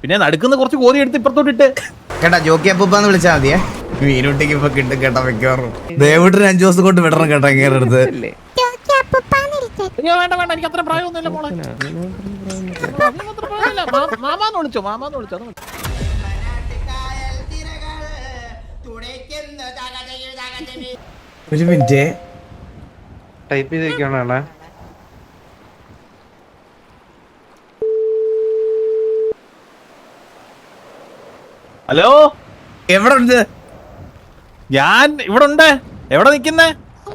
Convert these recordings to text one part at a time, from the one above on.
പിന്നെ നടുക്കുന്ന കുറച്ച് കോരി എടുത്ത് ഇപ്പുറത്തോട്ടിട്ട് കേട്ടാ ജോക്കി അപ്പൂപ്പാന്ന് വിളിച്ചാൽ മതിയേ മീനുട്ടിക്ക് ഇപ്പൊ കിട്ടും കേട്ടാ വെക്കാറും ദേവൂട്ടിന് 5 ദിവസം കൊണ്ട് വിടണം കേട്ടാ ഇങ്ങേറെടുത്ത് വേണ്ട വേണ്ട എനിക്ക് അത്ര പ്രായമൊന്നുമില്ല മോളെ മാമാന്ന് വിളിച്ചോ അത് ഒരു മിനിറ്റ് ടൈപ്പ് ചെയ്തേക്കാണ്. ഹലോ എവിടെ ഉണ്ട്? ഞാൻ ഇവിടെ ഉണ്ട്. എവിടെ നിക്കുന്നേ?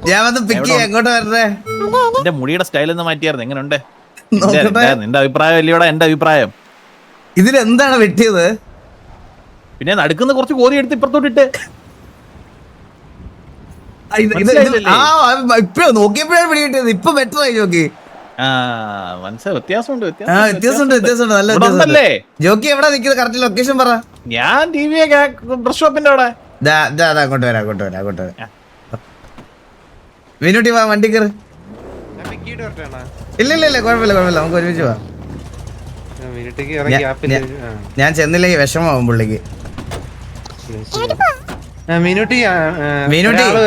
ഞാൻ വന്ന് പിക്ക് ചെയ്യാം. എങ്ങോട്ട് വരണേ? എന്റെ മുടിയുടെ സ്റ്റൈൽ ഒന്ന് മാറ്റിയായിരുന്നു. എങ്ങനെയുണ്ട് നോക്കട്ടെ. നിന്റെ അഭിപ്രായം അല്ലയോടാ എന്റെ അഭിപ്രായം? ഇതിലെന്താണ് വെട്ടിയത്? പിന്നെ നടുക്കുന്ന കുറച്ച് കോരി എടുത്ത് ഇപ്പുറത്തോട്ടിട്ട് ഇപ്പൊ നോക്കിയപ്പോഴാണ് പിടി കിട്ടിയത്. ഇപ്പൊ ബെറ്റർ ആയി ജോക്കി. മനസ്സിലായി. വ്യത്യാസമുണ്ട്. വ്യത്യാസമുണ്ട്. നല്ല വ്യത്യാസം. ജോക്കി എവിടെ നിൽക്കുന്നത്? കറക്റ്റ് ലൊക്കേഷൻ പറ. ഞാൻ ടി വി ഡ്രസ് ഷോപ്പിന്റെ അവിടെ. അങ്ങോട്ട് വരാം. വിനുട്ടി വാ, വണ്ടി കയറ്. ഇല്ല കുഴപ്പമില്ല നമുക്ക് ഒരുമിച്ച് പോവാം. ഞാൻ ചെന്നില്ലെങ്കിൽ വിഷമാവും പുള്ളിക്ക്. മീനുട്ടി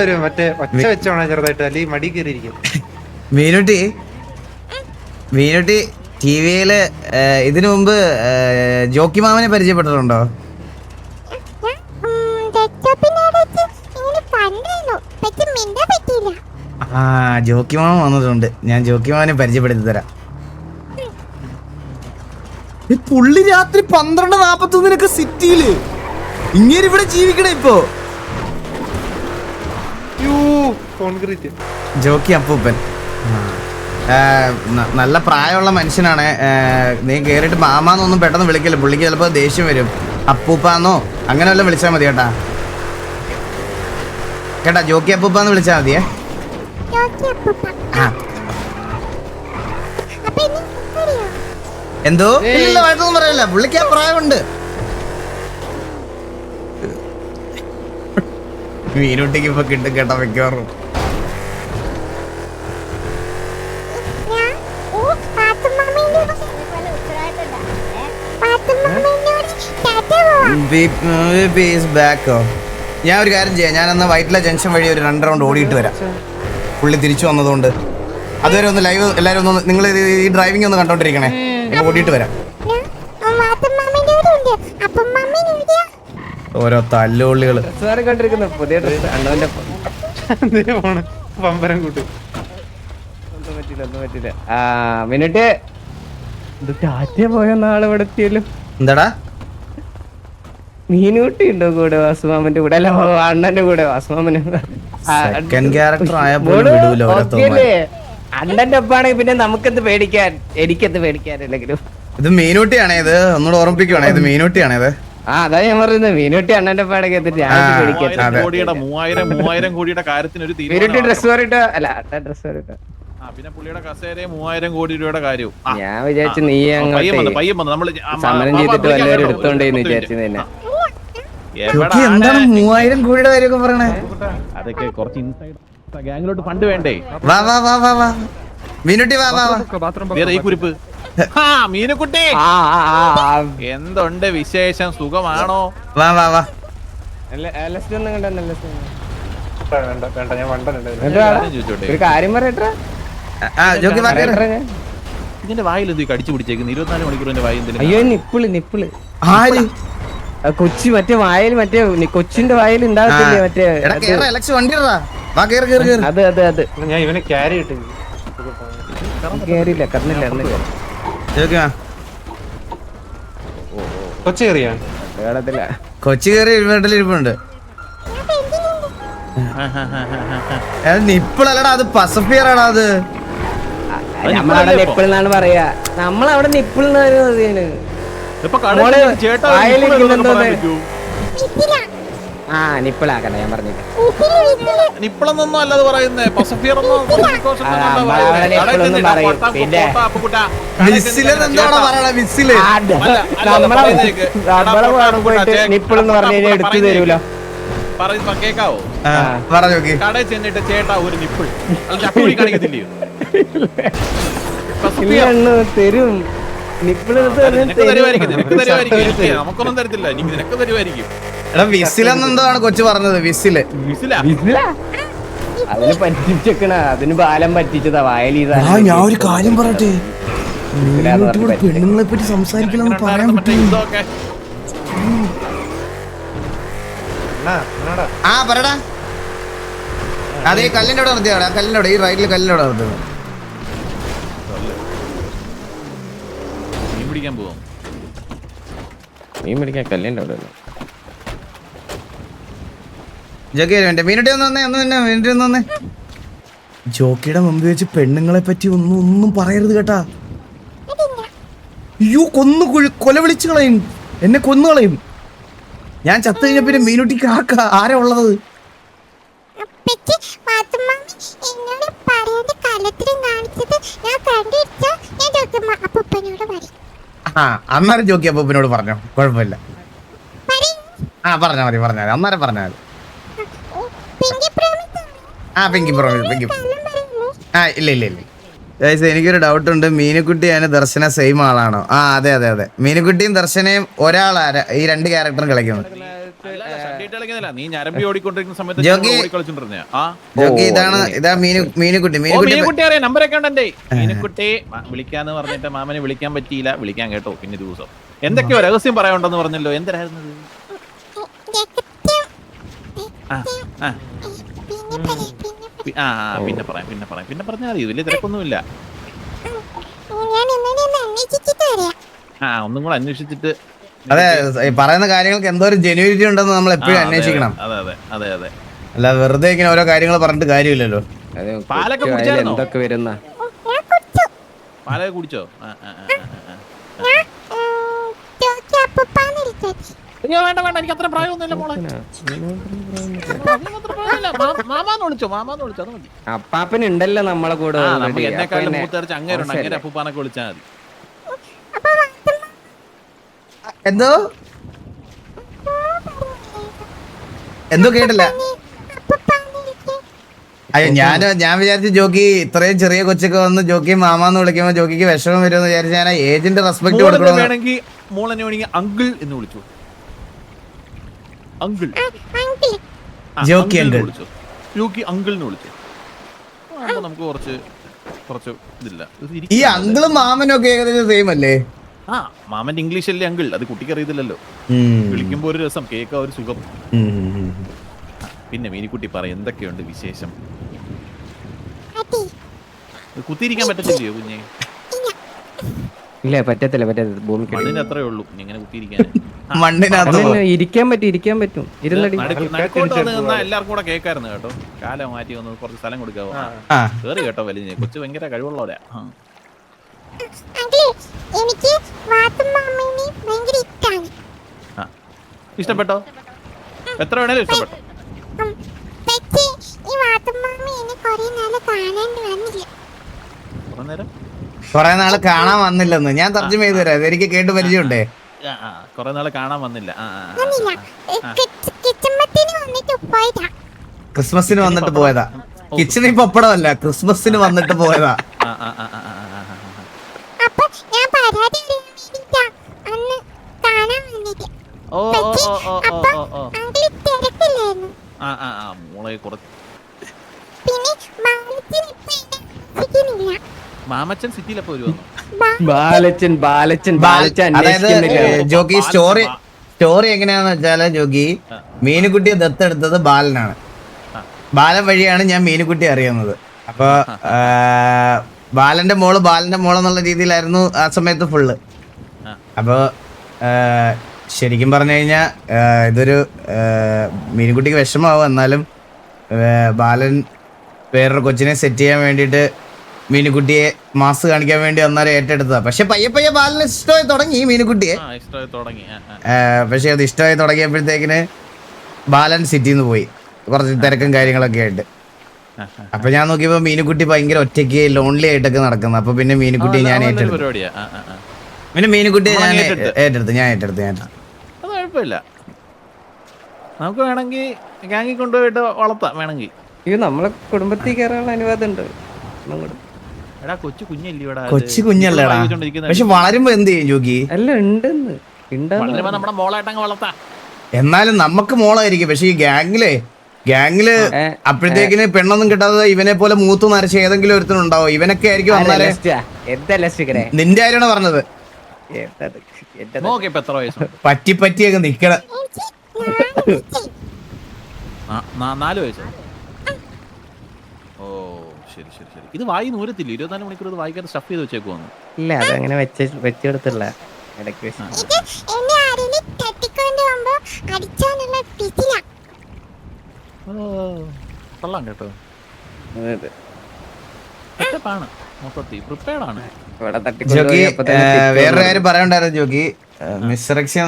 വരും. മറ്റേ ഒച്ച വെച്ചോണ ചെറുതായിട്ട്, അല്ലെങ്കിൽ മടി കയറിയിരിക്കും. മീനുട്ടി ടിവിയില് ഇതിനു മുമ്പ് ജോക്കി മാമനെ പരിചയപ്പെട്ടിട്ടുണ്ടോ? ജോക്കി മാമൻ വന്നിട്ടുണ്ട്. ഞാൻ ജോക്കി മാമനെ പരിചയപ്പെടുത്തി തരാം. പുള്ളി രാത്രി 12:41 സിറ്റിയില് ഇങ്ങനെ ഇവിടെ ജീവിക്കണേ ഇപ്പോ. ജോക്കി അപ്പൂപ്പൻ നല്ല പ്രായമുള്ള മനുഷ്യനാണ്. നീ കേറിയിട്ട് മാമാന്നൊന്നും പെട്ടെന്ന് വിളിക്കല്ലേ. പുള്ളിക്ക് ചിലപ്പോ ദേഷ്യം വരും. അപ്പൂപ്പാന്നോ അങ്ങനെ വല്ലതും വിളിച്ചാൽ മതി കേട്ടാ. ജോക്കി അപ്പൂപ്പാന്ന് വിളിച്ചാൽ മതിയേ. എന്തോ ഇല്ല, വഴക്കൊന്നും പറയല്ല. പുള്ളിക്ക് ആ പ്രായമുണ്ട്. മീനുട്ടിക്ക് ഇപ്പൊ കിട്ടും കേട്ടാ വെക്കാറും. ഞാൻ ഒരു കാര്യം ചെയ്യാം. ഞാനന്ന് വൈറ്റില ജംഗ്ഷൻ വഴി ഒരു 2 റൗണ്ട് ഓടിയിട്ട് വരാം. പുള്ളി തിരിച്ചു വന്നതുകൊണ്ട് അതുവരെ ഒന്ന് ലൈവ് എല്ലാവരും ഒന്ന് നിങ്ങൾ ഈ ഡ്രൈവിംഗ് ഒന്ന് കണ്ടോണ്ടിരിക്കണേ. ഓടിയിട്ട് വരാം. ഓരോ തല്ലുള്ളികള് പുതിയ ഡ്രസ് പമ്പരം കൂട്ടി ഒന്നും പറ്റില്ല. മിനിറ്റ് പോയ നാളെ ഇവിടെ എത്തിയല്ലോ. എന്താടാ മീനൂട്ടി ഉണ്ടോ കൂടെ? വാസുമാമന്റെ കൂടെ? അല്ല, അണ്ണന്റെ കൂടെ. വാസുമാമന് അണ്ണന്റെ ഒപ്പാണെങ്കിൽ പിന്നെ നമുക്കെന്ത് പേടിക്കാൻ, എനിക്കെന്ത് പേടിക്കാനില്ലെങ്കിലും. ഇത് മീനൂട്ടിയാണേ. ഇത് ഒന്നുകൂടെ ഓർമ്മിപ്പിക്കുവാണേ. ഇത് മീനൂട്ടിയാണേ. ഇത് അതാ ഞാൻ പറയുന്നത്. മീനൂട്ടി അണ്ണന്റെ ഒപ്പാണെങ്കിൽ മീനൂട്ടി ഡ്രസ് പറയിട്ടോ. അല്ല, ഡ്രസ് പറയിട്ടോ. പിന്നെ പുള്ളിയുടെ കസേര 3000 കോടി രൂപയുടെ കാര്യവും ഞാൻ വിചാരിച്ചു നീ സമരം ചെയ്തിട്ട് വല്ലവരും എടുത്തോണ്ടേന്ന് വിചാരിച്ചു തന്നെ. എന്താണ് 3000 കോടിയുടെ കാര്യമൊക്കെ പറയണേ? അതൊക്കെ കുറച്ച് ഇൻസൈഡ് ഗ്യാങ്ങിലോട്ട് ഫണ്ട് വേണ്ടേ? വാ മീനുട്ടി വാ. വേറെ ഈ കുരിപ്പ്. മീനുക്കുട്ടി, എന്തുണ്ട് വിശേഷം? സുഖമാണോ? വാ. ഒരു കാര്യം പറയട്ടെ. ഇതിന്റെ വായിൽ എന്ത് കടിച്ചു പിടിച്ചേക്കുന്നു? 24 മണിക്കൂറിന്റെ വായിൽ എന്തിനാ? അയ്യോ, നിപ്പിള് കൊച്ചി മറ്റേ വായിൽ, മറ്റേ കൊച്ചിന്റെ വായിൽ ഉണ്ടാകത്തില്ലേ മറ്റേ? അത് ഞാൻ ഇവനെ ക്യാരി ഇട്ടു. കേറിയില്ല, കറന്നില്ല. കൊച്ചി കയറിയാ? കൊച്ചി കയറി വീട്ടിലിരിപ്പുണ്ട്. നിപ്പിളല്ലടാ, അത് പസഫിയറാടാ. അത് നമ്മളവിടെ നിപ്പിളെന്നാണ് പറയാ. നമ്മളവിടെ നിപ്പിളെന്ന് നിപ്പിളാക്കണ്ട. ഞാൻ പറഞ്ഞില്ല നിപ്പിളെന്നൊന്നും അല്ലാതെ പറയുന്നേ. നിപ്പിളെന്ന് പറഞ്ഞു കഴിഞ്ഞാൽ എടുത്തു തരൂല. കേക്കാവോ? കടയിൽ ചെന്നിട്ട് ചേട്ടാ ഒരു നിപ്പിൾ തരും. നിനക്ക് തരുമായിരിക്കും, നിനക്ക് തരുമായിരിക്കും. എനിക്ക് നമുക്കൊന്നും തരത്തില്ല, നിനക്ക് തരുമായിരിക്കും. എടാ വിസിലെന്നെന്തോ കൊച്ചു പറഞ്ഞത്, വിസില്. വിസിലാ? അതിന് പറ്റിച്ചേക്കണ, അതിന് ബാലം പറ്റിച്ചതാ വായലീതാ. ഞാൻ ഒരു കാര്യം പറയട്ടെ, പെണ്ണുങ്ങളെ പറ്റി സംസാരിക്കണമെന്ന് പറയാൻ മറ്റേ പറ്റും. ഇതൊക്കെ ആ പറടാ. അതെ കല്ലിന്റെ അവിടെ നിർത്തിയാടാ, കല്ലിന്റെ അവിടെ, ഈ റൈറ്റില് കല്ലിന്റെ അവിടെ നിർത്തുന്നത്. മീൻ പിടിക്കാൻ പോവാം. മീൻ പിടിക്കാൻ കല്ലിന്റെ അവിടെ ജോക്കി വേണ്ടേ മീനുട്ടി ഒന്ന് വന്നേ, ഒന്ന് തന്നെ മീനുട്ടി ഒന്ന് വന്നേ. ജോക്കിയുടെ മുമ്പ് വെച്ച് പെണ്ണുങ്ങളെ പറ്റി ഒന്നും പറയരുത് കേട്ടാ. അയ്യോ കൊല വിളിച്ചു കളയും, എന്നെ കൊന്നു കളയും. ഞാൻ ചത്തു കഴിഞ്ഞ പിന്നെ മീനുട്ടിക്ക് ആരാ ഉള്ളത്? ആ അന്നേരം ജോക്കി അപ്പൂപ്പനോട് പറഞ്ഞോ, കുഴപ്പമില്ല. ആ പറഞ്ഞാ മതി, അന്നേരം പറഞ്ഞാൽ മതി. ആ പിങ്കി പിങ്കി. ആ ഇല്ല എനിക്കൊരു ഡൗട്ട് ഉണ്ട്, മീനുക്കുട്ടി അതിന് ദർശന സെയിം ആളാണോ? ആ അതെ മീനുക്കുട്ടിയും ദർശനയും ഒരാളാണ് ഈ രണ്ട് ക്യാരക്ടറും കളിക്കുന്നത്. നീ ഞരമ്പി ഓടിക്കൊണ്ടിരിക്കുന്ന സമയത്ത് ജോക്കി ഇതാ മീനുക്കുട്ടി അറിയാം, നമ്പറൊക്കെ ഉണ്ടെന്റെ. മീനുക്കുട്ടി വിളിക്കാന്ന് പറഞ്ഞിട്ട് മാമനെ വിളിക്കാൻ പറ്റിയില്ല, വിളിക്കാൻ കേട്ടോ പിന്നെ ദിവസം. എന്തൊക്കെയോ രഹസ്യം പറയാനുണ്ടെന്ന് പറഞ്ഞല്ലോ, എന്തരായിരുന്നു? പിന്നെ പറഞ്ഞാൽ മതി, വലിയ തിരക്കൊന്നുമില്ല. ഒന്നും കൂടെ അന്വേഷിച്ചിട്ട്. അതെ പറയുന്ന കാര്യങ്ങൾക്ക് എന്തോ ഒരു ജെന്യൂരിറ്റി ഉണ്ടെന്ന് നമ്മൾ എപ്പോഴും അന്വേഷിക്കണം. അതെ അല്ല വെറുതെ ഇങ്ങനെ ഓരോ കാര്യങ്ങൾ പറഞ്ഞിട്ട് കാര്യമില്ലല്ലോ. പാലൊക്കെ കുടിച്ചായിരുന്നോ? എന്തൊക്കെ വരുന്ന പാലൊക്കെ കുടിച്ചോ? വേണ്ട എനിക്ക് അത്ര പ്രായമൊന്നുമില്ല മോളെ. മാമാന്ന് വിളിച്ചോ അത് മതി. അപ്പാപ്പൻ ഉണ്ടല്ലോ നമ്മളെ കൂടെ. എന്നെക്കാളും മൂത്തരച്ച് അങ്ങേരുണ്ട്, അങ്ങനെ അപ്പൂപ്പാനൊക്കെ വിളിച്ചാൽ മതി. എന്തോ കേട്ടില്ല. അയ്യോ ഞാൻ വിചാരിച്ചു ജോക്കി ഇത്രയും ചെറിയ കൊച്ചൊക്കെ വന്ന് ജോക്കി മാമാന്ന് വിളിക്കുമ്പോ ജോക്കിക്ക് വിഷമം വരുമെന്ന് വിചാരിച്ചു. ഞാൻ ഏജിന്റെ റെസ്പെക്ട് കൊടുക്കണം. വേണമെങ്കിൽ മോളെന്നെ വേണമെങ്കിൽ അങ്കിൾ എന്ന് വിളിച്ചു. അങ്കിൾ ജോക്കി അങ്കിൾ വിളിച്ചു, ജോക്കി അങ്കിളിന് വിളിച്ചു. നമുക്ക് കുറച്ച് ഇതില്ല. ഈ അങ്കിളും മാമനും ഒക്കെ ഏകദേശം സെയിം അല്ലേ? ആ മാമന്റെ ഇംഗ്ലീഷ് അല്ലേ അങ്കിൾ, അത് കുട്ടിക്ക് അറിയത്തില്ലല്ലോ. വിളിക്കുമ്പോ ഒരു രസം, കേൾക്കാൻ ഒരു സുഖം. പിന്നെ മീനിക്കുട്ടി പറ, എന്തൊക്കെയുണ്ട് വിശേഷം? കുത്തിയിരിക്കാൻ പറ്റത്തില്ലയോ കുഞ്ഞെ? ഇല്ല പറ്റത്തില്ല ഭൂമി മണ്ണിന് അത്രേ ഉള്ളൂ ഇങ്ങനെ കുത്തിയിരിക്കാൻ. മണ്ണിനകത്ത് ഇരിക്കാൻ പറ്റും. എല്ലാവർക്കും കൂടെ കേൾക്കായിരുന്നു കേട്ടോ. കാലം മാറ്റി വന്ന് കുറച്ച് സ്ഥലം കൊടുക്കാവോ? കേറി കേട്ടോ വലിയ കൊച്ചു ഭയങ്കര കഴിവുള്ളവരാ. ഇഷ്ടപ്പെട്ടോ? എത്ര വേണേലും ഇഷ്ടപ്പെട്ടോ? കൊറേ നാള് കാണാൻ വന്നില്ലെന്ന് ഞാൻ തർജ്ജമ ചെയ്തു തരാം. എനിക്ക് കേട്ട് പരിചയമുണ്ടേ. കൊറേ നാള് കാണാൻ വന്നില്ല. ക്രിസ്മസിന് വന്നിട്ട് പോയതാ. കിച്ചണിൽ പപ്പടമല്ല, ക്രിസ്മസിന് വന്നിട്ട് പോയതാ. മോളെ കുറച്ച് മാമച്ചൻ സിറ്റിയിലപ്പോ വരുവാ. അതായത് ജോക്കി സ്റ്റോറി എങ്ങനെയാന്ന് വെച്ചാല് ജോക്കി മീനുകുട്ടിയെ ദത്തെടുത്തത് ബാലനാണ്. ബാലൻ വഴിയാണ് ഞാൻ മീനുകുട്ടി അറിയുന്നത്. അപ്പൊ ബാലന്റെ മോളെന്നുള്ള രീതിയിലായിരുന്നു ആ സമയത്ത് ഫുള്ള്. അപ്പൊ ശരിക്കും പറഞ്ഞു കഴിഞ്ഞാൽ ഇതൊരു മീനുകുട്ടിക്ക് വിഷമാവും. എന്നാലും ബാലൻ വേറൊരു കൊച്ചിനെ സെറ്റ് ചെയ്യാൻ വേണ്ടിയിട്ട് മീനുകുട്ടിയെ മാസ് കാണിക്കാൻ വേണ്ടി അന്നേരം ഏറ്റെടുത്തതാ. പക്ഷെ പയ്യെ ബാലന് ഇഷ്ടമായി തുടങ്ങി മീനുകുട്ടിയെ. പക്ഷെ അത് ഇഷ്ടമായി തുടങ്ങിയപ്പോഴത്തേക്കിന് ബാലൻ സിറ്റിന്ന് പോയി കുറച്ച് തിരക്കും കാര്യങ്ങളൊക്കെ ആയിട്ട്. അപ്പൊ ഞാൻ നോക്കിയപ്പോ മീനുകുട്ടി ഭയങ്കര ഒറ്റയ്ക്ക് ലോൺലി ആയിട്ടൊക്കെ നടക്കുന്നു. അപ്പൊ പിന്നെ മീനുകുട്ടിയെ ഞാൻ ഏറ്റെടുത്തു. പിന്നെ മീനുകുട്ടിയെ ഞാൻ ഏറ്റെടുത്തു. കുഴപ്പമില്ല, നമുക്ക് വേണമെങ്കിൽ ഗാങ്ങിൽ കൊണ്ടുപോയിട്ട് വളർത്താം വേണമെങ്കിൽ. നമ്മളെ കുടുംബത്തിൽ കയറാനുള്ള അനുവാദം ഉണ്ട്. എടാ കൊച്ചു കുഞ്ഞല്ലിയോടാ കൊച്ചു കുഞ്ഞല്ലേടാ, പക്ഷെ വളരുമ്പോ എന്ത് ചെയ്യും ജോഗി? അല്ല ഉണ്ടെന്ന് വളരുമ്പോ നമ്മുടെ മോളായിട്ടങ്ങ് വളർത്താ. എന്നാലും നമുക്ക് മോളായിരിക്കും, പക്ഷെ ഈ ഗാങ്ങില് അപ്പോഴത്തേക്കിന് പെണ്ണൊന്നും കിട്ടാതെ ഇവനെ പോലെ മൂത്ത് നരച്ച് ഏതെങ്കിലും ഒരുത്തനുണ്ടാവോ? ഇവനൊക്കെ ആയിരിക്കും വന്നാലേ. നിന്റെ കാര്യമാണ് പറഞ്ഞത്. നോക്കി ഇപ്പൊ എത്ര വയസ്സുണ്ട്? പറ്റിയൊക്കെ നിക്കണ 4 വയസ്സോ? ഓ ശരി ശരി ശരി. ഇത് വായി നൂരത്തില്ല, 24 മണിക്കൂർ ഇത് വായിക്കാതെ സ്റ്റഫ് ചെയ്ത് വെച്ചേക്കുവാന്ന്. ഇല്ല അതങ്ങനെ വെച്ചെടുത്തില്ല. ഇടയ്ക്ക് കൊള്ളാം കേട്ടോ. പ്രിപ്പയർഡ് ആണ്. ജോഗി വേറൊരു കാര്യം പറയണ്ടായിരുന്നു ജോഗി. മിസ്റക്ഷൻ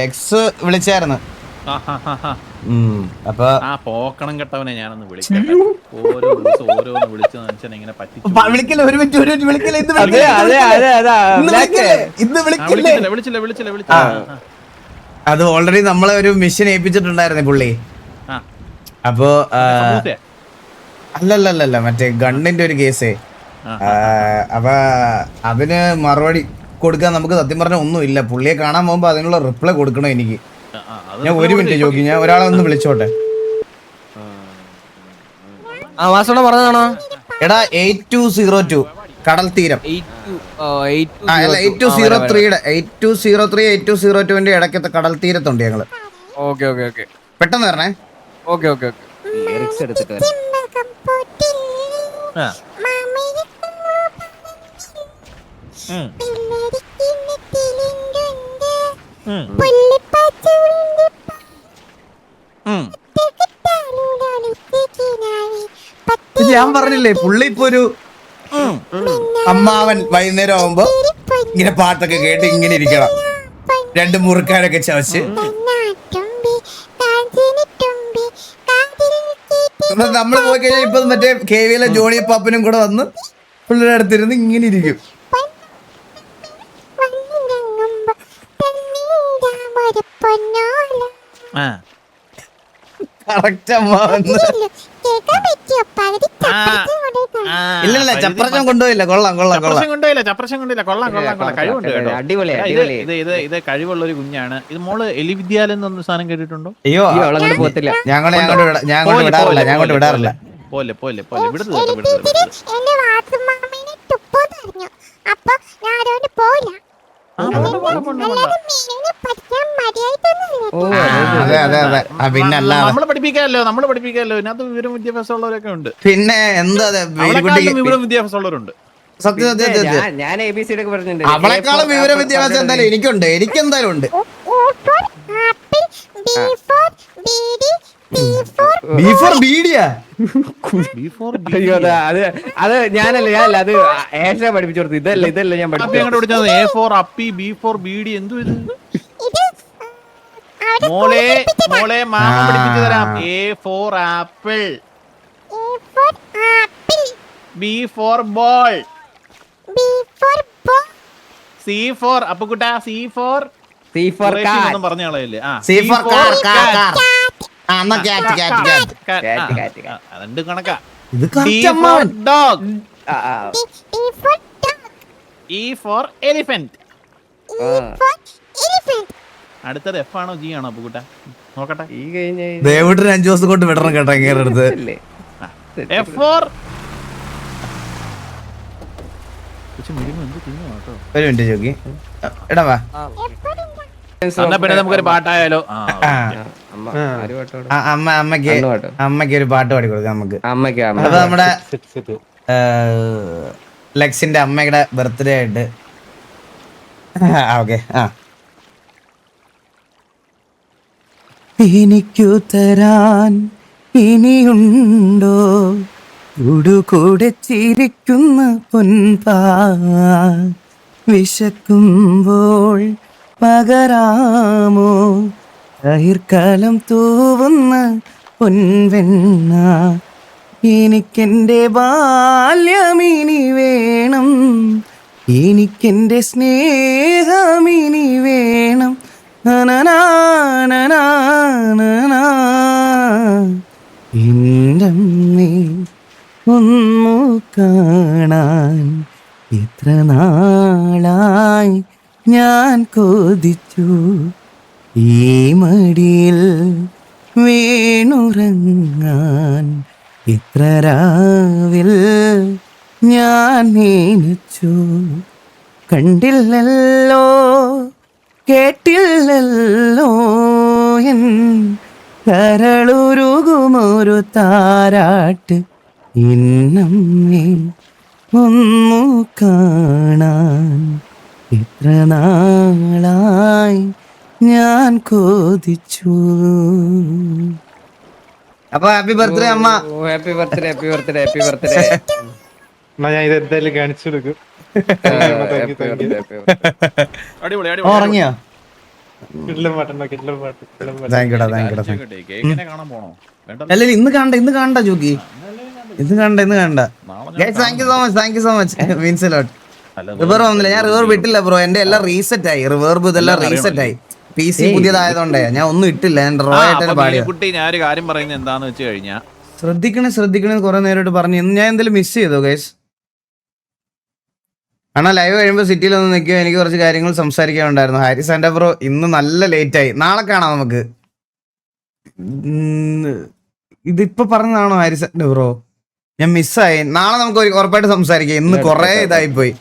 എക്സ് വിളിച്ചായിരുന്നു. അപ്പൊ പോക്കണം കേട്ടവനെ ഞാനൊന്ന് വിളിക്കാം. ഓരോ ദിവസം ഓരോന്ന് വിളിച്ച് മനുഷ്യനെ ഇങ്ങനെ പറ്റിച്ചു. വിളിക്കില്ല, ഒരു മിനിറ്റ് വിളിക്കില്ല. അത് ഓൾറെഡി നമ്മളെ ഒരു മിഷൻ ഏൽപ്പിച്ചിട്ടുണ്ടായിരുന്നു പുള്ളി. അപ്പൊ അല്ലല്ല മറ്റേ ഗണ്ണിന്റെ ഒരു കേസേ. അപ്പൊ അതിന് മറുപടി കൊടുക്കാൻ നമുക്ക് സത്യം പറഞ്ഞ ഒന്നുമില്ല. പുള്ളിയെ കാണാൻ പോകുമ്പോ അതിനുള്ള റിപ്ലൈ കൊടുക്കണം എനിക്ക്. ഞാൻ ഒരു മിനിറ്റ് ജോക്കി, ഞാൻ ഒരാളെ ഒന്ന് വിളിച്ചോട്ടെ. പറഞ്ഞതാണോ? എടാ 8202 കടൽ തീരം. 8203 8202 ഇടയ്ക്കത്തെ കടൽ തീരത്തുണ്ട് ഞങ്ങള്. പെട്ടെന്ന് വരണേ. എടുത്തിട്ട് ഞാൻ പറഞ്ഞില്ലേ പുള്ളി ഇപ്പൊ ഒരു അമ്മാവൻ വൈകുന്നേരം ആവുമ്പോ ഇങ്ങനെ പാട്ടൊക്കെ കേട്ട് ഇങ്ങനെ ഇരിക്കണം, 2 മുറുക്കാനൊക്കെ ചവച്ച്. നമ്മള് പോയി കഴിഞ്ഞാൽ ഇപ്പൊ മറ്റേ KVയിലെ ജോണി പാപ്പനും കൂടെ വന്ന് പുള്ളിയുടെ അടുത്തിരുന്ന് ഇങ്ങനെ ഇരിക്കും. ഇല്ല ചപ്രശം കൊണ്ടുപോയില്ല. കൊള്ളാം. ഇത് കഴിവുള്ള ഒരു കുഞ്ഞാണ്. ഇത് മോള് എലി വിദ്യാലയം എന്നൊന്നും സാധനം കേട്ടിട്ടുണ്ടോ? അയ്യോ പോകത്തില്ല, ഞാൻ വിടാറില്ല. പോലെ നമ്മള് പഠിപ്പിക്കാമല്ലോ ഇതിനകത്ത് വിവരം വിദ്യാഭ്യാസമുള്ളവരൊക്കെ ഉണ്ട്. പിന്നെ എന്താ വിവരം വിദ്യാഭ്യാസമുള്ളവരുണ്ട്. സത്യം ഞാൻ ABC പറഞ്ഞിട്ടുണ്ട്. അവളെക്കാളും വിവര വിദ്യാഭ്യാസം എന്തായാലും എനിക്കുണ്ട്, എനിക്കെന്തായാലും ഉണ്ട്. അത് ഞാനല്ല അത് ഏഷ പഠിപ്പിച്ചു കൊടുത്തു. ഇതല്ല ഞാൻ പഠിപ്പിച്ചത്. A for അപ്പി, B for ബീഡി. എന്തു ഇത് മോളെ മാമ പഠിപ്പിച്ചു തരാം. A for apple, B for ball, C for അപ്പുകുട്ട, C for പറഞ്ഞ ആളല്ലേ? രണ്ട് കണക്കാ. D for dog, E for elephant. അടുത്തത് F ആണോ G ആണോ അപ്പുകുട്ട? നോക്കട്ടെ. ദേവൂട്ടിന് 5 ദിവസം കൊണ്ട് വിടണം കേട്ടോ ഇങ്ങനെ അടുത്ത്. F for ഒരു മിനിറ്റ് ചോക്കി. എടാ വാ, പിന്നെ നമുക്കൊരു പാട്ടായാലോ? അമ്മക്ക് ഒരു പാട്ട് പാടി കൊടുക്കാം നമുക്ക്. അത് നമ്മുടെ ലെക്സിന്റെ അമ്മയുടെ ബർത്ത്ഡേ ആയിട്ട്. ഓക്കെ. എനിക്കു തരാൻ ഇനിയുണ്ടോ ഉടുകൂടെ ചിരിക്കുന്ന പൊൻപാ, വിശക്കുമ്പോൾ പകരാമോ തഹിർക്കാലം തൂവുന്ന പൊൻവെണ്ണ, എനിക്കെന്റെ ബാല്യമിനി വേണം, എനിക്കെന്റെ സ്നേഹമിനി വേണം. ഇന്റമ്മേ ഒന്നു കൊതിച്ചു ഈ മടിയിൽ വീണുറങ്ങാൻ ഇത്ര രാവിൽ ഞാൻ നനച്ചു കണ്ടില്ലല്ലോ കേട്ടില്ലല്ലോ എൻ കരളുരുകുമൊരു താരാട്ട് ഇന്നമ്മേ ഒന്നു കാണാൻ ഇത്ര നാളായി ഞാൻ കൊതിച്ചു. അപ്പൊ ഹാപ്പി ബർത്ത്ഡേ അമ്മ. Happy birthday happy birthday happy birthday. എന്നാ ഞാൻ ഇത് എന്തായാലും കാണിച്ചു കൊടുക്കും. അടിപൊളി ഉറങ്ങിയോ? കിടിലം പാട്ടുണ്ടോ, കിടിലം പാട്ട്, കിടിലം പാട്ട്. Thank യുടാ thank യുടാ. കേക്കിനെ കാണാൻ പോണോ? വേണ്ട, അല്ല ഇന്ന് കാണണ്ട ജോക്കി, ഇന്ന് കാണണ്ട. Thank you so much means a lot. River വന്നില്ല, ഞാൻ റിവർ വിട്ടില്ല ബ്രോ, എന്റെ എല്ലാം റീസെറ്റ് ആയി, റിവേർബ് ഇതെല്ലാം റീസെറ്റ് ആയി. PC പുതിയതായതുകൊണ്ടേ ഞാൻ ഒന്നും ഇട്ടില്ല, ഞാൻ റോ ആയിട്ട് പാടിയ. കുട്ടി ഞാൻ ഒരു കാര്യം പറയുന്നത് എന്താന്ന് വെച്ച് കഴിഞ്ഞാ ശ്രദ്ധിക്കണേ കുറെ നേരമായിട്ട് പറഞ്ഞു. ഇന്ന് ഞാൻ എന്തെങ്കിലും മിസ് ചെയ്തോ ഗൈസ്? ആണോ ലൈവ് കഴിയുമ്പോൾ സിറ്റിയിൽ ഒന്ന് നിൽക്കുക, എനിക്ക് കുറച്ച് കാര്യങ്ങൾ സംസാരിക്കാനുണ്ടായിരുന്നു. ഹാരിസ് ആൻഡ് ബ്രോ ഇന്ന് നല്ല ലേറ്റ് ആയി, നാളെ കാണാം നമുക്ക്. ഇതിപ്പോ പറഞ്ഞതാണോ ഹാരിസ് ആൻഡ് ബ്രോ? ഞാൻ മിസ്സായി, നാളെ നമുക്ക് ഉറപ്പായിട്ട് സംസാരിക്കാം. ഇന്ന് കൊറേ ഇതായി പോയി.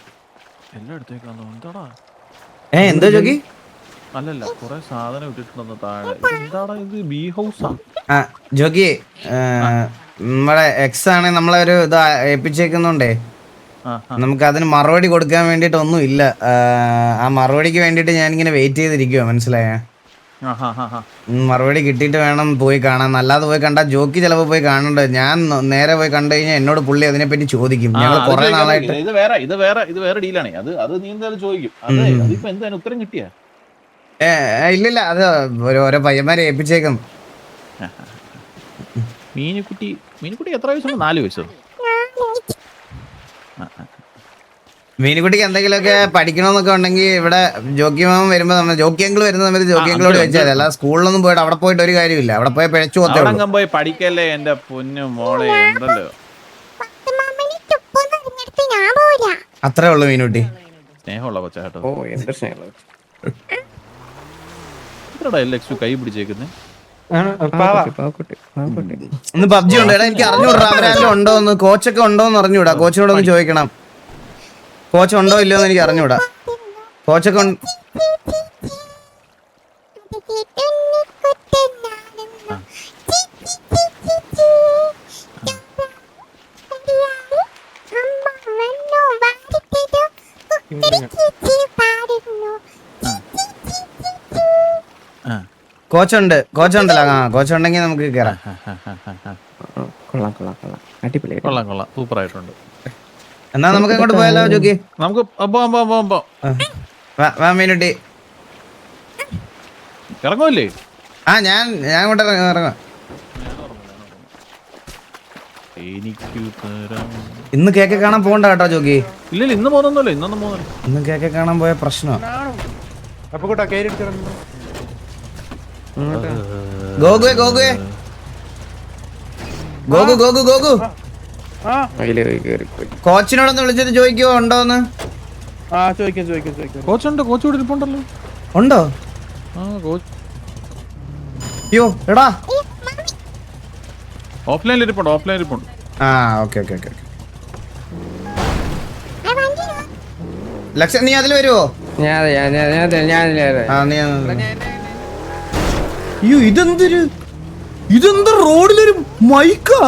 എന്തോ ജോക്കി? അല്ലല്ല, കൊറേ സാധനം ഇട്ടിട്ടുണ്ടെന്ന് താഴെ. എന്താടാ ഇത്? ബീ ഹൗസാ? ആ ജോക്കി, നമ്മുടെ എക്സ് ആണ് നമ്മളെ ഒരു ഇത് ഏൽപ്പിച്ചേക്കുന്നുണ്ടേ, നമുക്ക് അതിന് മറുപടി കൊടുക്കാൻ വേണ്ടിട്ട് ഒന്നും ഇല്ല. ആ മറുപടിക്ക് വേണ്ടിട്ട് ഞാനിങ്ങനെ വെയിറ്റ് ചെയ്തിരിക്കുവോ, മനസ്സിലായ? മറുപടി കിട്ടിയിട്ട് വേണം പോയി കാണാൻ. അല്ലാതെ പോയി കണ്ടാ ജോക്കി ചിലപ്പോ പോയി കാണണ്ട. ഞാൻ നേരെ പോയി കണ്ടു കഴിഞ്ഞാൽ എന്നോട് പുള്ളി അതിനെ പറ്റി ചോദിക്കും. ഞങ്ങൾ കുറെ നാളായിട്ട് ഇത് വേറെ ഡീലാണ്. അത് നീ എന്തായാലും ചോദിക്കും. അതിപ്പോ എന്തായാലും ഉത്തരം കിട്ടിയാ? ഇല്ലില്ല, അത് ഓരോ പയ്യന്മാരെ ഏൽപ്പിച്ചേക്കും. മീനുക്കുട്ടി എത്ര വയസ്സുണ്ട്? 4 വയസ്സോ? മീനുകുട്ടിക്ക് എന്തെങ്കിലുമൊക്കെ പഠിക്കണമെന്നൊക്കെ ഉണ്ടെങ്കിൽ ഇവിടെ ജോക്കി മാമൻ വരുമ്പോ ജോക്കി അങ്കിൾ വരുന്ന സമയത്ത് ജോക്കി അങ്കിളോട് വെച്ചാൽ, അല്ല സ്കൂളിലൊന്നും പോയിട്ട് അവിടെ പോയിട്ട് ഒരു കാര്യമില്ല. അവിടെ പോയി പിഴച്ചു പോയി പഠിക്കല്ലേ എന്റെ പൊന്നു മോളെ. ഉണ്ടല്ലോ, അത്രേ ഉള്ളു മീനുകുട്ടി. സ്നേഹമുള്ള കൊച്ചാട്ടോ. ഓ എന്ത് സ്നേഹം. കൈ പിടിച്ചേക്കുന്നേ. ഇന്ന് പബ്ജി ഉണ്ട്. എടാ എനിക്ക് അറിഞ്ഞൂടാ അവരെല്ലാം ഉണ്ടോന്ന്, കോച്ചൊക്കെ ഉണ്ടോന്ന് അറിഞ്ഞൂടാ. കോച്ചിനോടൊന്ന് ചോദിക്കണം, കോച്ച് ഉണ്ടോ ഇല്ലയോ എന്ന് എനിക്ക് അറിഞ്ഞൂടാ. കോച്ചൊക്കെ കോച്ചുണ്ടല്ലോ. കോച്ചുണ്ടെങ്കിൽ നമുക്ക് കേറാം. കൊള്ളാം, സൂപ്പർ ആയിട്ടുണ്ട്. എന്നാ നമുക്ക് അങ്ങോട്ട് പോയാലോ ജോക്കി? നമുക്ക് മീനുട്ടി ഇറങ്ങുമല്ലേ? ഞാൻ അങ്ങോട്ട് ഇറങ്ങാം. ഇന്ന് കേക്ക് കാണാൻ പോകണ്ട കേട്ടോ ജോക്കി. ഇല്ല, ഇന്ന് പോകുന്നല്ലോ. ഇന്നൊന്നും പോകുന്നില്ല. ഇന്ന് കേക്ക് കാണാൻ പോയ പ്രശ്നമാണ്. കോച്ചിനോടൊന്ന് വിളിച്ചിട്ട് ചോദിക്കുവോ ഉണ്ടോന്ന്. കോച്ച് ഇവിടെ ഇരിപ്പുണ്ടല്ലോ. ഉണ്ടോ? അയ്യോ എടാ, ഓഫ്ലൈനിൽ ഇരിപ്പുണ്ട്. ആ ഓക്കെ. ലക്ഷ്യ നീ അതിൽ വരുവോ? അയ്യോ ഇതെന്ത് റോഡിലൊരു മൈക്കാ?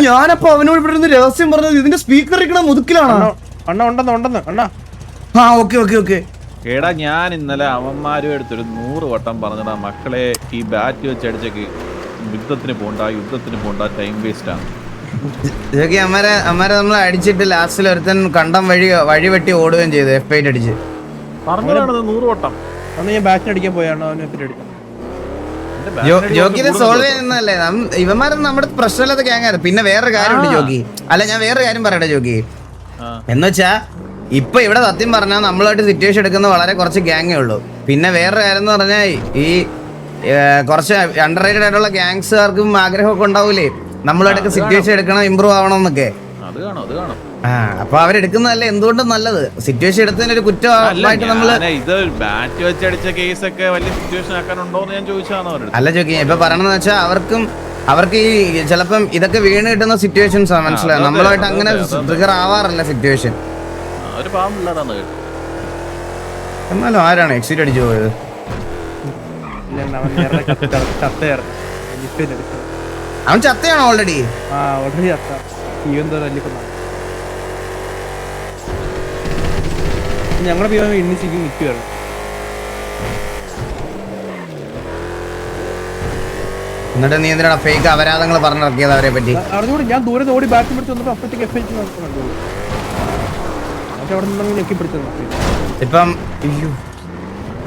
ഞാനപ്പോ അവനോട് ഇവിടെ നിന്ന് രഹസ്യം പറഞ്ഞത് ഇതിന്റെ സ്പീക്കർ ഇരിക്കണ മുതുക്കിലാണോ? ആ ഓക്കെ. എടാ ഞാൻ ഇന്നലെ അവന്മാരും എടുത്തൊരു 100 വട്ടം പറഞ്ഞടാ മക്കളെ, ഈ ബാറ്റ് വെച്ച് അടിച്ചേക്ക് യുദ്ധത്തിന് പോണ്ട, ടൈം വേസ്റ്റ് ആണ്. ഇതൊക്കെ അമ്മരെ നമ്മൾ അടിച്ചിട്ട് ലാസ്റ്റിൽ ഒരുത്തൻ കണ്ടം വഴി വെട്ടി ഓടുകയും ചെയ്തു. F8 അടിച്ച് പറഞ്ഞതാണ് 100 വട്ടം. ജോക്കിനെ സോൾവ് ചെയ്യുന്നല്ലേ ഇവന്മാരൊന്നും നമ്മുടെ പ്രശ്നമില്ലാത്ത ഗ്യാങ്ങായിരുന്നു. പിന്നെ വേറൊരു കാര്യമുണ്ട് ജോക്കി, അല്ല ഞാൻ വേറൊരു കാര്യം പറയട്ടെ ജോക്കി. എന്നുവെച്ചാ ഇപ്പൊ ഇവിടെ സത്യം പറഞ്ഞാൽ നമ്മളായിട്ട് സിറ്റുവേഷൻ എടുക്കുന്ന വളരെ കുറച്ച് ഗ്യാങ്ങേ ഉള്ളൂ. പിന്നെ വേറൊരു കാര്യം എന്ന് പറഞ്ഞാൽ ഈ കുറച്ച് അണ്ടർ റേറ്റഡ് ആയിട്ടുള്ള ഗ്യാങ്സുകാർക്കും ആഗ്രഹമൊക്കെ ഉണ്ടാവൂലേ നമ്മളായിട്ടൊക്കെ സിറ്റുവേഷൻ എടുക്കണം, ഇമ്പ്രൂവ് ആവണം എന്നൊക്കെ. അപ്പൊ അവരെടുക്കുന്നതല്ലേ എന്തുകൊണ്ടും നല്ലത്. സിറ്റുവേഷൻ എടുത്തതിന് ഒരു കുറ്റമായിട്ട് നമ്മള് ഇത് ബാറ്റ് വെച്ചടിച്ച കേസൊക്കെ വലിയ സിറ്റുവേഷൻ ആക്കാനുണ്ടോന്ന് ഞാൻ ചോദിച്ചാണ് അവരുടെ. അല്ല ചോദിക്കുക ഇപ്പൊ പറയണെന്ന് വെച്ചാൽ അവർക്ക് ഈ ചിലപ്പം ഇതൊക്കെ വീണ് കിട്ടുന്ന സിറ്റുവേഷൻസ് ആണ്, മനസ്സിലാവും. നമ്മളുമായിട്ട് അങ്ങനെ ട്രിഗർ ആവാറില്ല സിറ്റുവേഷൻ. ഒരു പാവം പിള്ളേരാണ് കേട്ടോ. എന്നാലും ആരാണ് എക്സിറ്റ് അടിച്ചു പോയത്? അവൻ ചത്തയാണോ ഓൾറെഡി? ഞങ്ങളുടെ എണ്ണിച്ചിക്ക് നിൽക്കുകയാണ്. എന്നിട്ട് നീ എന്തിനാണ് ഫേക്ക് അപരാധങ്ങൾ പറഞ്ഞിറക്കിയത് അവരെ പറ്റി? അറിഞ്ഞൂടെ ഞാൻ ദൂരെ ഓടി ബാറ്റ് പിടിച്ച് വന്നപ്പോ അപ്പഴത്തേക്ക് എഫ് അവിടെ നിന്ന് ഞെക്കി പിടിച്ചത്.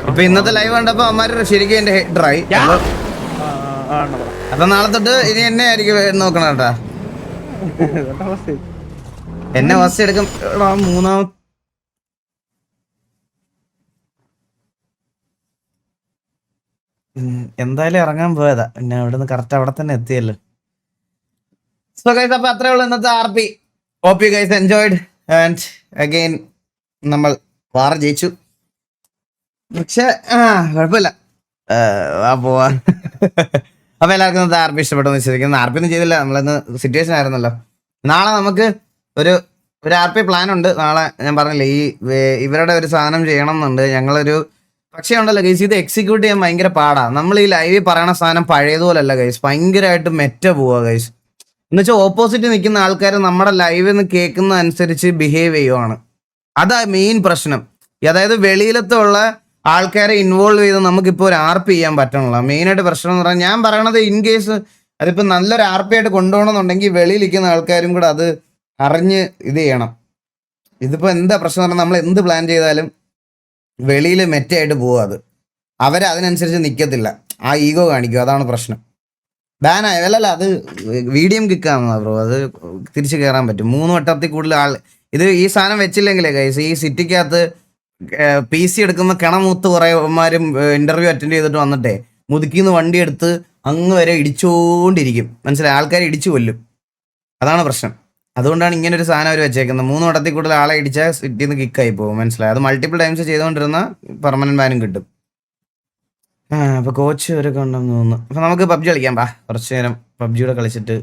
ഇപ്പൊ ഇന്നത്തെ ലൈവ് കണ്ടപ്പോ അമ്മാര് ശരിക്കും എന്റെ ഹെഡറായി. അപ്പൊ നാളെ തൊട്ട് ഇനി എന്നെ ആയിരിക്കും നോക്കണം കേട്ടാ. എന്നെ ഫസ്റ്റ് എടുക്കും. എന്തായാലും ഇറങ്ങാൻ പോയതാ, പിന്നെ അവിടെ നിന്ന് കറക്റ്റ് അവിടെ തന്നെ എത്തിയല്ലോ. സോ ഗൈസ്, അപ്പൊ അത്രേ ഉള്ളൂ ഇന്നത്തെ RP. Hope you guys enjoyed and again നമ്മൾ വാർ ജയിച്ചു. പക്ഷെ കുഴപ്പമില്ല, പോവാ. അപ്പൊ എല്ലാവർക്കും ഇന്നത്തെ RP ഇഷ്ടപ്പെട്ടെന്ന് വിശ്വസിക്കുന്നു. RP ഒന്നും ചെയ്തില്ല, നമ്മളിന്ന് സിറ്റുവേഷൻ ആയിരുന്നല്ലോ. നാളെ നമുക്ക് ഒരു RP പ്ലാൻ ഉണ്ട്. നാളെ ഞാൻ പറഞ്ഞില്ലേ ഈ ഇവരുടെ ഒരു സാധനം ചെയ്യണം എന്നുണ്ട് ഞങ്ങളൊരു. പക്ഷേ ഉണ്ടല്ലോ ഗൈസ്, ഇത് എക്സിക്യൂട്ട് ചെയ്യാൻ ഭയങ്കര പാടാ. നമ്മൾ ഈ ലൈവിൽ പറയണ സാധനം പഴയതുപോലല്ല ഗൈസ്, ഭയങ്കരമായിട്ട് മെറ്റ പോവാ ഗൈസ്. എന്ന് വെച്ചാൽ ഓപ്പോസിറ്റ് നിൽക്കുന്ന ആൾക്കാർ നമ്മുടെ ലൈവിൽ നിന്ന് കേൾക്കുന്ന അനുസരിച്ച് ബിഹേവ് ചെയ്യുവാണ്. അതാ മെയിൻ പ്രശ്നം. അതായത് വെളിയിലത്തുള്ള ആൾക്കാരെ ഇൻവോൾവ് ചെയ്ത് നമുക്കിപ്പോൾ ഒരു RP ചെയ്യാൻ പറ്റണില്ല. മെയിനായിട്ട് പ്രശ്നം എന്ന് പറഞ്ഞാൽ, ഞാൻ പറയണത് ഇൻ കേസ് അതിപ്പോൾ നല്ലൊരു RP ആയിട്ട് കൊണ്ടുപോകണമെന്നുണ്ടെങ്കിൽ വെളിയിലിരിക്കുന്ന ആൾക്കാരും കൂടെ അത് അറിഞ്ഞ് ഇത് ചെയ്യണം. ഇതിപ്പോൾ എന്താ പ്രശ്നം എന്ന് പറഞ്ഞാൽ, നമ്മൾ എന്ത് പ്ലാൻ ചെയ്താലും വെളിയിൽ മെറ്റയായിട്ട് പോകും. അത് അവരതിനനുസരിച്ച് നിൽക്കത്തില്ല, ആ ഈഗോ കാണിക്കും. അതാണ് പ്രശ്നം. ബാനായ അല്ലല്ല, അത് വീഡിയം കിക്കാണെന്നാ ബ്രോ. അത് തിരിച്ച് കയറാൻ പറ്റും 3 വട്ടത്തിൽ കൂടുതൽ ആൾ. ഈ സാധനം വെച്ചില്ലെങ്കിലേ ഗൈസ്, ഈ സിറ്റിക്കകത്ത് PC എടുക്കുന്ന കിണമൂത്ത് കുറേ മാരും ഇന്റർവ്യൂ അറ്റൻഡ് ചെയ്തിട്ട് വന്നിട്ടേ മുതുക്കിന്ന് വണ്ടി എടുത്ത് അങ്ങ് വരെ ഇടിച്ചുകൊണ്ടിരിക്കും. മനസ്സിലായി? ആൾക്കാരെ ഇടിച്ചു കൊല്ലും. അതാണ് പ്രശ്നം. അതുകൊണ്ടാണ് ഇങ്ങനെ ഒരു സാധനം അവർ വെച്ചേക്കുന്നത്. 3 വട്ടത്തിൽ കൂടുതൽ ആളെ ഇടിച്ചാൽ സിറ്റിയിൽ നിന്ന് കിക്കായി പോകും. മനസ്സിലായി? അത് മൾട്ടിപ്പിൾ ടൈംസ് ചെയ്തുകൊണ്ടിരുന്ന പെർമനന്റ് ബാനും കിട്ടും. അപ്പൊ കോച്ച് വരെ ഉണ്ടെന്ന് തോന്നുന്നു. അപ്പൊ നമുക്ക് PUBG കളിക്കാം. കുറച്ചു നേരം PUBG കളിച്ചിട്ട്